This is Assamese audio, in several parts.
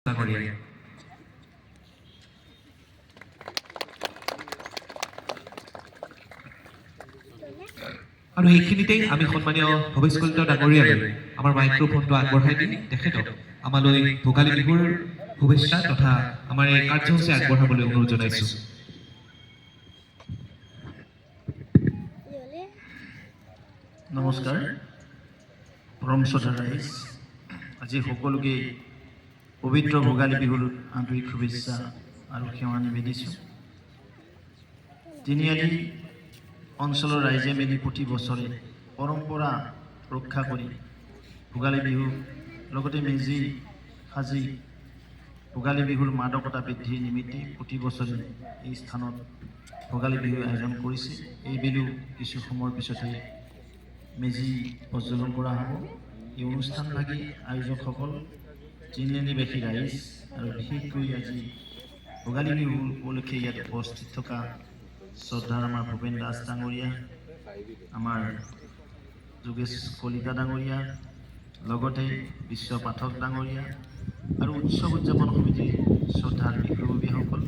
ডাঙৰীয়া। আৰু এইখিনিতেই আমি সন্মানীয় ভৱেশ কলিতা ডাঙৰীয়ালৈ আমাৰ মাইক্ৰফোনটো আগবঢ়াই দি তেখেতক আমালৈ ভোগালী বিহুৰ শুভেচ্ছা তথা আমাৰ এই কাৰ্যসূচী আগবঢ়াবলৈ অনুৰোধ জনাইছো। নমস্কাৰ, পৰম শ্ৰদ্ধা ৰাইজ, আজি সকলোকে পবিত্ৰ ভোগালী বিহুৰ আন্তৰিক শুভেচ্ছা আৰু সেৱা নিবেদিছোঁ। তিনিআলি অঞ্চলৰ ৰাইজে মিলি প্ৰতি বছৰে পৰম্পৰা ৰক্ষা কৰি ভোগালী বিহু লগতে মেজি সাজি ভোগালী বিহুৰ মাদকতা বৃদ্ধিৰ নিমিত্তে প্ৰতি বছৰে এই স্থানত ভোগালী বিহু আয়োজন কৰিছে। এইবেলিও কিছু সময়ৰ পিছতে মেজি প্ৰজ্বলন কৰা হ'ব। এই অনুষ্ঠান লাগি আয়োজকসকল, তিনিআলিবাসী ৰাইজ আৰু বিশেষকৈ আজি ভোগালী বিহু উপলক্ষে ইয়াত উপস্থিত থকা শ্ৰদ্ধাৰ আমাৰ ভূপেন দাস ডাঙৰীয়া, আমাৰ যোগেশ কলিতা ডাঙৰীয়া, লগতে বিশ্ব পাঠক ডাঙৰীয়া আৰু উৎসৱ উদযাপন সমিতিৰ শ্ৰদ্ধাৰ বিষয়ববীয়াসকল,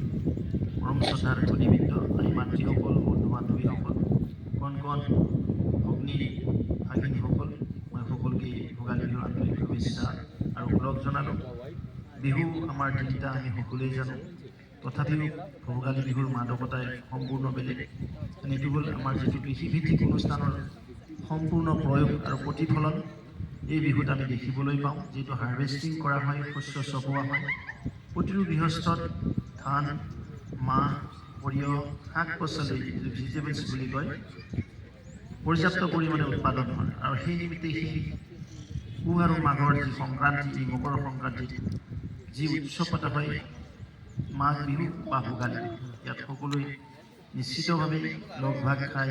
পৰম শ্ৰদ্ধাৰ ভনীবৃন্দ, আই মাতৃসকল, বন্ধু বান্ধৱীসকল, কণ কণ ভগ্নী ভাগিনীসকল, মই সকলোকে ভোগালী বিহুৰ আন্তৰিক শুভেচ্ছা আৰু ওলগ জনালোঁ। বিহু আমাৰ তিনিটা আমি সকলোৱে জানো, তথাপিও ভোগালী বিহুৰ মাদকতাই সম্পূৰ্ণ বেলেগ। এইটো হ'ল আমাৰ যিটো কৃষিভিত্তিক অনুষ্ঠানৰ সম্পূৰ্ণ প্ৰয়োগ আৰু প্ৰতিফলন এই বিহুত আমি দেখিবলৈ পাওঁ। যিটো হাৰ্ভেষ্টিং কৰা হয়, শস্য চপোৱা হয়, প্ৰতিটো গৃহস্থত ধান, মাহ, সৰিয়হ, শাক পাচলি, যিটো ভেজিটেবলছ বুলি কয়, পৰ্যাপ্ত পৰিমাণে উৎপাদন হয়। আৰু সেই নিমিত্তে সেই পুহ আৰু মাঘৰ যি সংক্ৰান্তি, এই মকৰ সংক্ৰান্তিত যি উৎসৱ পতা হয়, মাঘ বিহু বা ভোগালী বিহু, ইয়াত সকলোৱে নিশ্চিতভাৱে লগ ভাগ খাই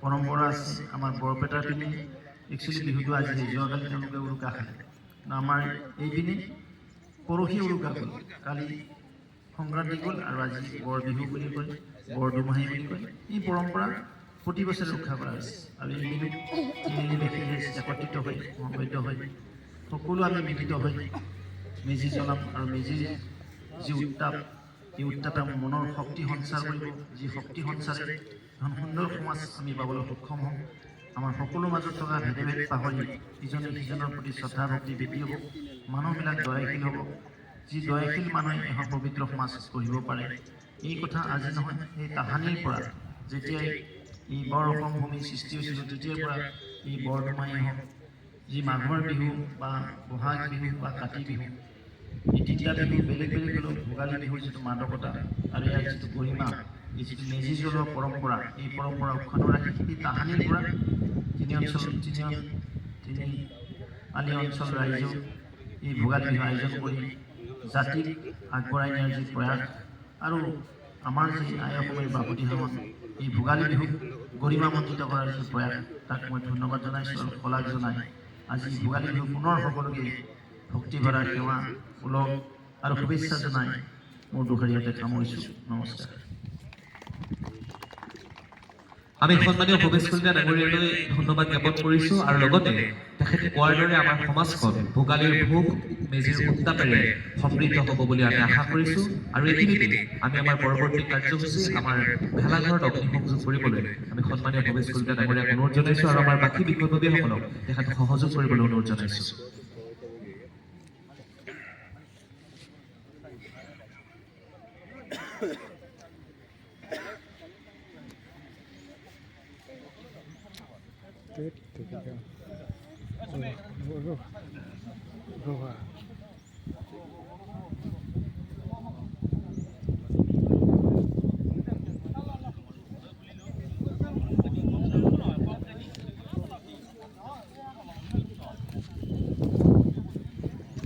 পৰম্পৰা আছে। আমাৰ বৰপেটাৰ পিনে একচুৱেলি বিহুটো আজি যোৱাকালি তেওঁলোকে উৰুকা খালে, আমাৰ এইপিনে পৰহি উৰুকা গ'ল, কালি সংক্ৰান্তি গ'ল আৰু আজি বৰ বিহু বুলি কয়, বৰ দুমাহী বুলি কয়। এই পৰম্পৰা প্ৰতি বছৰে ৰক্ষা কৰা হৈছে। আৰু এই বিহুত তিনিআলিবাসী ৰাইজ একত্ৰিত হৈ সমবেত হৈ সকলো আমি মিলিত হৈ মেজি জ্বলাম। আৰু মেজিৰ যি উত্তাপ, এই উত্তাপে মনৰ শক্তি সঞ্চাৰ কৰিব, যি শক্তি সঞ্চাৰে এখন সুন্দৰ সমাজ আমি পাবলৈ সক্ষম হ'ম। আমাৰ সকলো মাজত থকা ভেদাভেদ পাহৰি ইজনে সিজনৰ প্ৰতি শ্ৰদ্ধা ভক্তি বৃদ্ধি হ'ব, মানুহবিলাক দয়াশীল হ'ব। যি দয়াশীল মানুহে এখন পবিত্ৰ সমাজ গঢ়িব পাৰে, এই কথা আজি নহয়, সেই তাহানিৰ পৰা যেতিয়াই এই বৰ অসম ভূমি সৃষ্টি হৈছিল, তেতিয়াৰ পৰা এই বৰদুমাহী হওক, যি মাঘৰ বিহু বা বহাগ বিহু বা কাতি বিহু, এই তিনিটা বিহু বেলেগ বেলেগ হ'লেও ভোগালী বিহুৰ যিটো মাদকতা আৰু ইয়াৰ যিটো গৰিমা, এই যিটো মেজি জ্বলোৱা পৰম্পৰা, এই পৰম্পৰা অক্ষুণ্ণ ৰাখি এই তাহানিৰ পৰা তিনিআলি অঞ্চল ৰাইজেও এই ভোগালী বিহু আয়োজন কৰি জাতিক আগবঢ়াই নিয়াৰ যি প্ৰয়াস আৰু আমাৰ যি আই অসমৰ বাপতিসাহোন এই ভোগালী বিহুক গৰিমামণ্ডিত কৰাৰ যি প্ৰয়াস, তাক মই ধন্যবাদ জনাইছোঁ আৰু শলাগ জনাই আজি ভোগালী বিহু পুনৰ সকলোকে ভক্তিভৰা সেৱা, ওলগ আৰু শুভেচ্ছা জনাই মোৰ দুষাৰী ইয়াতে সামৰিছোঁ। নমস্কাৰ। আমি সন্মানীয় ভৱেশ কলিতা ডাঙৰীয়ালৈ ধন্যবাদ জ্ঞাপন কৰিছো আৰু লগতে তেখেতে কোৱাৰ দৰে আমাৰ সমাজখন ভোগালীৰ ভোগ, মেজিৰ উত্তাপেৰে সমৃদ্ধ হ'ব বুলি আমি আশা কৰিছো। আৰু এইখিনিতে আমি আমাৰ পৰৱৰ্তী কাৰ্যসূচী আমাৰ ভেলাঘৰত অগ্নিসংযোগ কৰিবলৈ আমি সন্মানীয় ভৱেশ কলিতা ডাঙৰীয়াক অনুৰোধ জনাইছো আৰু আমাৰ বাকী বিষয়ববীয়াসকলক তেখেতক সহযোগ কৰিবলৈ অনুৰোধ জনাইছো। Roja.